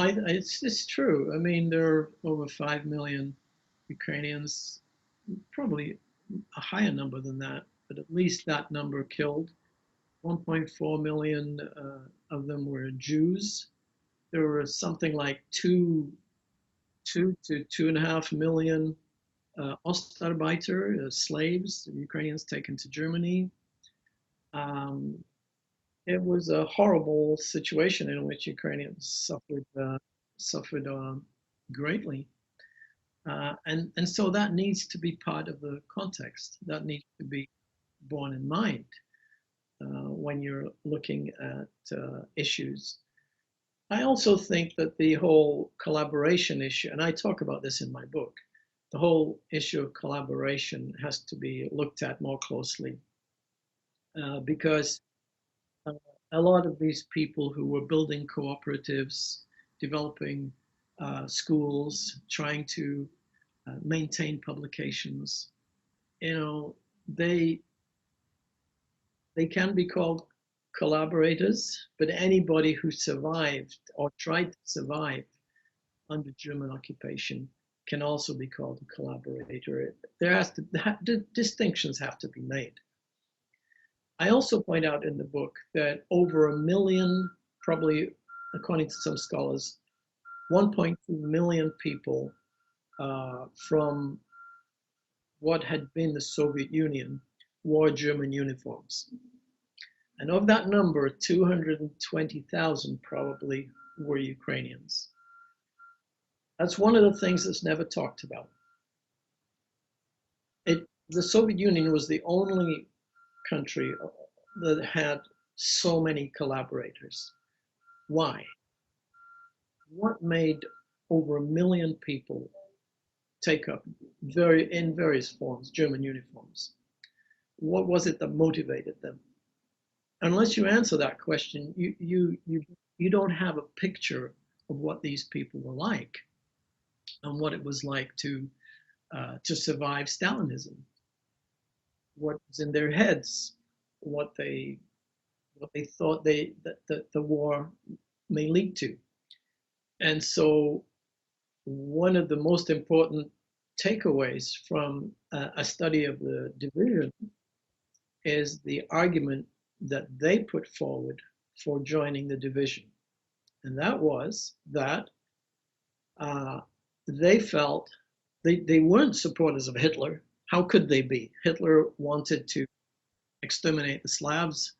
it's true. I mean, there are over 5 million Ukrainians, probably a higher number than that, but at least that number killed. 1.4 million of them were Jews. There were something like 2 to 2.5 million Ostarbeiter, slaves, Ukrainians taken to Germany. It was a horrible situation in which Ukrainians suffered greatly. And so that needs to be part of the context. That needs to be borne in mind when you're looking at issues. I also think that the whole collaboration issue, and I talk about this in my book, the whole issue of collaboration has to be looked at more closely because a lot of these people who were building cooperatives, developing schools, trying to maintain publications, they can be called collaborators, but anybody who survived or tried to survive under German occupation can also be called a collaborator. Distinctions have to be made. I also point out in the book that over 1 million, probably according to some scholars, 1.2 million people from what had been the Soviet Union wore German uniforms. And of that number, 220,000 probably were Ukrainians. That's one of the things that's never talked about. The Soviet Union was the only country that had so many collaborators. Why? What made over 1 million people take up in various forms German uniforms? What was it that motivated them? Unless you answer that question, you don't have a picture of what these people were like and what it was like to survive Stalinism, what was in their heads, what they thought that the war may lead to. And so one of the most important takeaways from a study of the division is the argument that they put forward for joining the division. And that was that they felt they weren't supporters of Hitler. How could they be? Hitler wanted to exterminate the Slavs.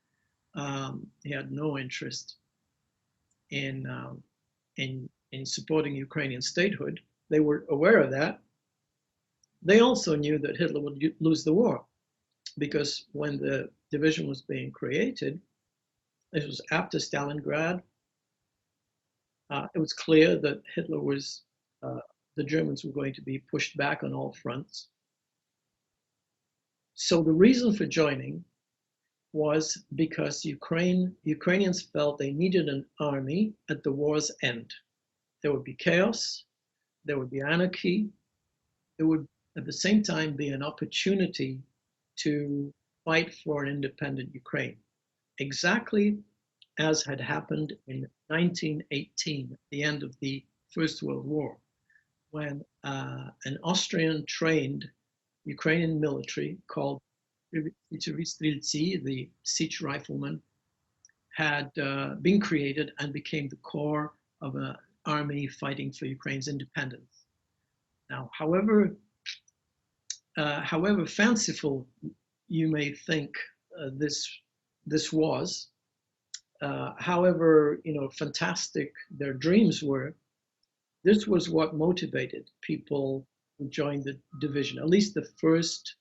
He had no interest in supporting Ukrainian statehood. They were aware of that. They also knew that Hitler would lose the war because when the division was being created, it was after Stalingrad. It was clear that Hitler was, the Germans were going to be pushed back on all fronts. So the reason for joining was because Ukrainians felt they needed an army at the war's end. There would be chaos, there would be anarchy, there would at the same time be an opportunity to fight for an independent Ukraine, exactly as had happened in 1918, at the end of the First World War, when an Austrian-trained Ukrainian military called the Sich riflemen had been created and became the core of an army fighting for Ukraine's independence. Now, however fanciful you may think this was, however fantastic their dreams were, this was what motivated people who joined the division, at least the first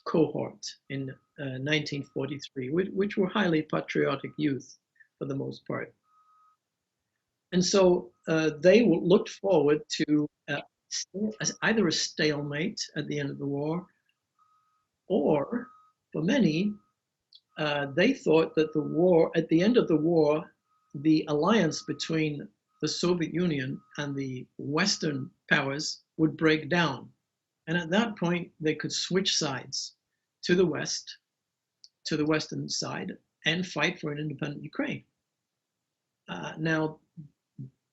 cohort in 1943, which were highly patriotic youth for the most part. And so they looked forward to either a stalemate at the end of the war, or for many, they thought that at the end of the war, the alliance between the Soviet Union and the Western powers would break down. And at that point, they could switch sides to the West, to the Western side, and fight for an independent Ukraine. Now,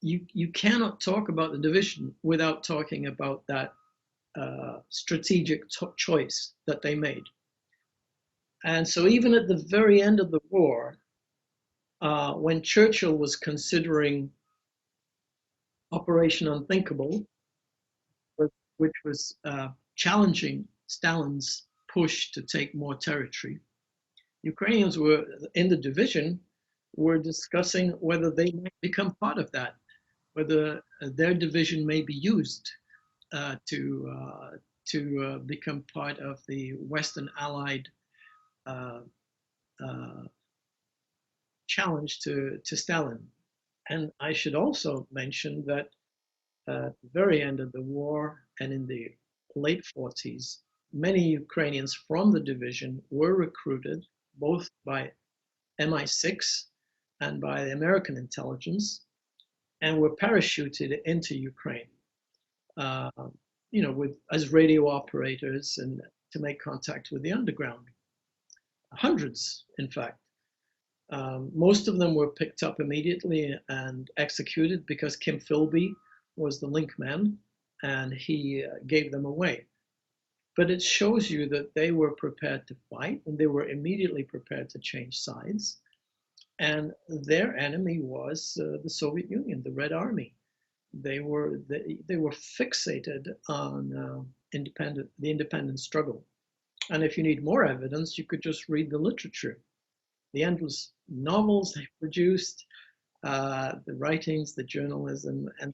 you cannot talk about the division without talking about that strategic choice that they made. And so even at the very end of the war, when Churchill was considering Operation Unthinkable, which was challenging Stalin's push to take more territory, Ukrainians were in the division were discussing whether they might become part of that, whether their division may be used to become part of the Western Allied challenge to Stalin. And I should also mention that at the very end of the war and in the late 40s, many Ukrainians from the division were recruited both by MI6 and by the American intelligence and were parachuted into Ukraine, as radio operators and to make contact with the underground. Hundreds, in fact. Most of them were picked up immediately and executed because Kim Philby was the link man and he gave them away. But it shows you that they were prepared to fight and they were immediately prepared to change sides. And their enemy was the Soviet Union, the Red Army. They were fixated on the independence struggle. And if you need more evidence, you could just read the literature, the endless novels they produced, the writings, the journalism, and